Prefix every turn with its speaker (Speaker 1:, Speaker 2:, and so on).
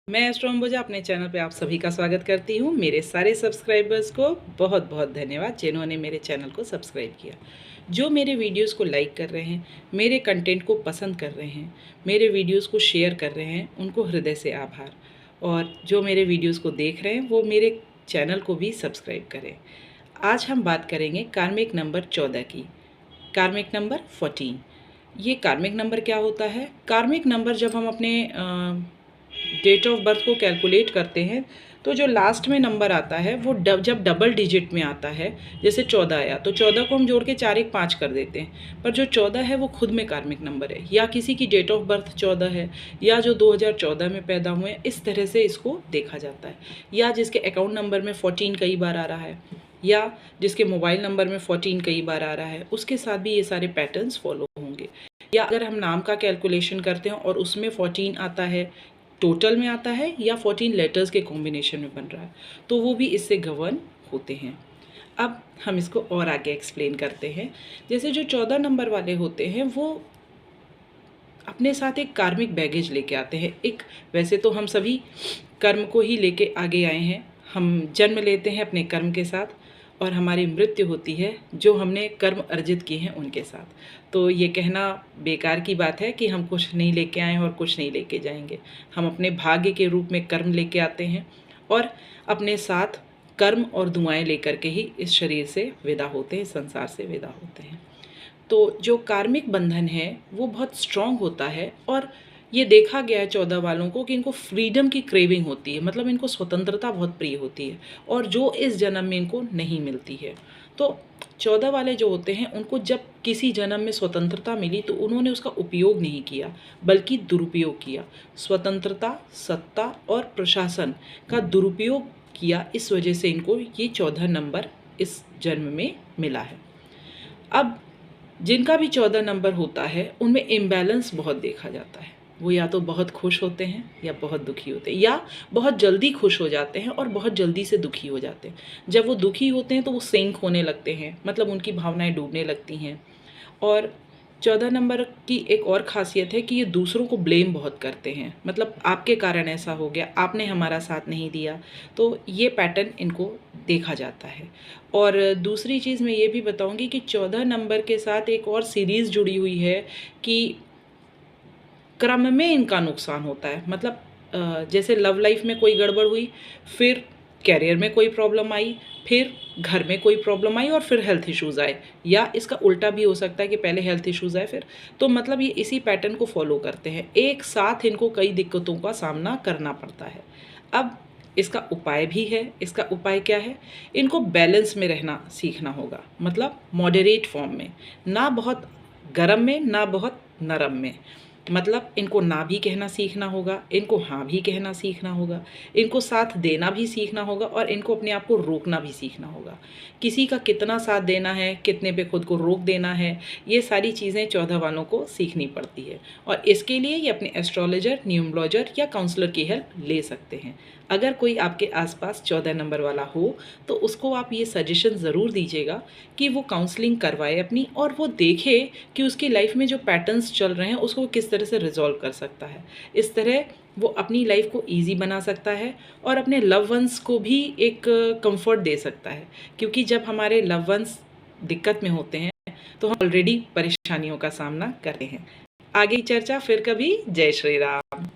Speaker 1: मैं एस्ट्रो अंबुजा अपने चैनल पे आप सभी का स्वागत करती हूँ। मेरे सारे सब्सक्राइबर्स को बहुत बहुत धन्यवाद जिन्होंने मेरे चैनल को सब्सक्राइब किया, जो मेरे वीडियोस को लाइक कर रहे हैं, मेरे कंटेंट को पसंद कर रहे हैं, मेरे वीडियोस को शेयर कर रहे हैं, उनको हृदय से आभार। और जो मेरे वीडियोस को देख रहे हैं वो मेरे चैनल को भी सब्सक्राइब करें। आज हम बात करेंगे कार्मिक नंबर 14 की, कार्मिक नंबर 14। ये कार्मिक नंबर क्या होता है? कार्मिक नंबर जब हम अपने डेट ऑफ बर्थ को कैलकुलेट करते हैं तो जो लास्ट में नंबर आता है वो जब डबल डिजिट में आता है, जैसे 14 आया तो 14 को हम जोड़ के 4 1 5 कर देते हैं, पर जो 14 है वो खुद में कार्मिक नंबर है, या किसी की डेट ऑफ बर्थ 14 है, या जो 2014 में पैदा हुए हैं, इस तरह से इसको देखा जाता है। या जिसके अकाउंट नंबर में 14 कई बार आ रहा है, या जिसके मोबाइल नंबर में 14 कई बार आ रहा है, उसके साथ भी ये सारे पैटर्न्स फॉलो होंगे। या अगर हम नाम का कैलकुलेशन करते हैं और उसमें 14 आता है, टोटल में आता है, या 14 लेटर्स के कॉम्बिनेशन में बन रहा है, तो वो भी इससे गवर्न होते हैं। अब हम इसको और आगे एक्सप्लेन करते हैं। जैसे जो 14 नंबर वाले होते हैं वो अपने साथ एक कार्मिक बैगेज लेके आते हैं। एक, वैसे तो हम सभी कर्म को ही लेके आगे आए हैं। हम जन्म लेते हैं अपने कर्म के साथ और हमारी मृत्यु होती है जो हमने कर्म अर्जित किए हैं उनके साथ। तो ये कहना बेकार की बात है कि हम कुछ नहीं लेके आए हैं और कुछ नहीं लेके जाएंगे। हम अपने भाग्य के रूप में कर्म लेके आते हैं और अपने साथ कर्म और दुआएं लेकर के ही इस शरीर से विदा होते हैं, संसार से विदा होते हैं। तो जो कार्मिक बंधन है वो बहुत स्ट्रॉन्ग होता है और ये देखा गया है 14 वालों को कि इनको फ्रीडम की क्रेविंग होती है, मतलब इनको स्वतंत्रता बहुत प्रिय होती है, और जो इस जन्म में इनको नहीं मिलती है। तो 14 वाले जो होते हैं उनको जब किसी जन्म में स्वतंत्रता मिली तो उन्होंने उसका उपयोग नहीं किया बल्कि दुरुपयोग किया। स्वतंत्रता, सत्ता और प्रशासन का दुरुपयोग किया, इस वजह से इनको ये 14 नंबर इस जन्म में मिला है। अब जिनका भी 14 नंबर होता है उनमें इम्बैलेंस बहुत देखा जाता है। वो या तो बहुत खुश होते हैं या बहुत दुखी होते हैं, या बहुत जल्दी खुश हो जाते हैं और बहुत जल्दी से दुखी हो जाते हैं। जब वो दुखी होते हैं तो वो सिंक होने लगते हैं, मतलब उनकी भावनाएं डूबने लगती हैं। और 14 नंबर की एक और ख़ासियत है कि ये दूसरों को ब्लेम बहुत करते हैं, मतलब आपके कारण ऐसा हो गया, आपने हमारा साथ नहीं दिया। तो ये पैटर्न इनको देखा जाता है। और दूसरी चीज़ मैं ये भी बताऊंगी कि 14 नंबर के साथ एक और सीरीज़ जुड़ी हुई है कि क्रम में इनका नुकसान होता है। मतलब जैसे लव लाइफ में कोई गड़बड़ हुई, फिर कैरियर में कोई प्रॉब्लम आई, फिर घर में कोई प्रॉब्लम आई और फिर हेल्थ इश्यूज़ आए, या इसका उल्टा भी हो सकता है कि पहले हेल्थ इश्यूज़ आए फिर। तो मतलब ये इसी पैटर्न को फॉलो करते हैं, एक साथ इनको कई दिक्कतों का सामना करना पड़ता है। अब इसका उपाय भी है। इसका उपाय क्या है? इनको बैलेंस में रहना सीखना होगा, मतलब मॉडरेट फॉर्म में, ना बहुत गर्म में ना बहुत नरम में। मतलब इनको ना भी कहना सीखना होगा, इनको हाँ भी कहना सीखना होगा, इनको साथ देना भी सीखना होगा और इनको अपने आप को रोकना भी सीखना होगा। किसी का कितना साथ देना है, कितने पे खुद को रोक देना है, ये सारी चीज़ें 14 वालों को सीखनी पड़ती है। और इसके लिए ये अपने एस्ट्रोलॉजर, न्यूमरोलॉजर या काउंसलर की हेल्प ले सकते हैं। अगर कोई आपके आसपास 14 नंबर वाला हो तो उसको आप ये सजेशन ज़रूर दीजिएगा कि वो काउंसलिंग करवाए अपनी, और वो देखे कि उसकी लाइफ में जो पैटर्न्स चल रहे हैं उसको वो किस तरह से रिजॉल्व कर सकता है। इस तरह वो अपनी लाइफ को ईजी बना सकता है और अपने लव वंस को भी एक कंफर्ट दे सकता है, क्योंकि जब हमारे लव वंस दिक्कत में होते हैं तो हम ऑलरेडी परेशानियों का सामना करते हैं। आगे की चर्चा फिर कभी। जय श्री राम।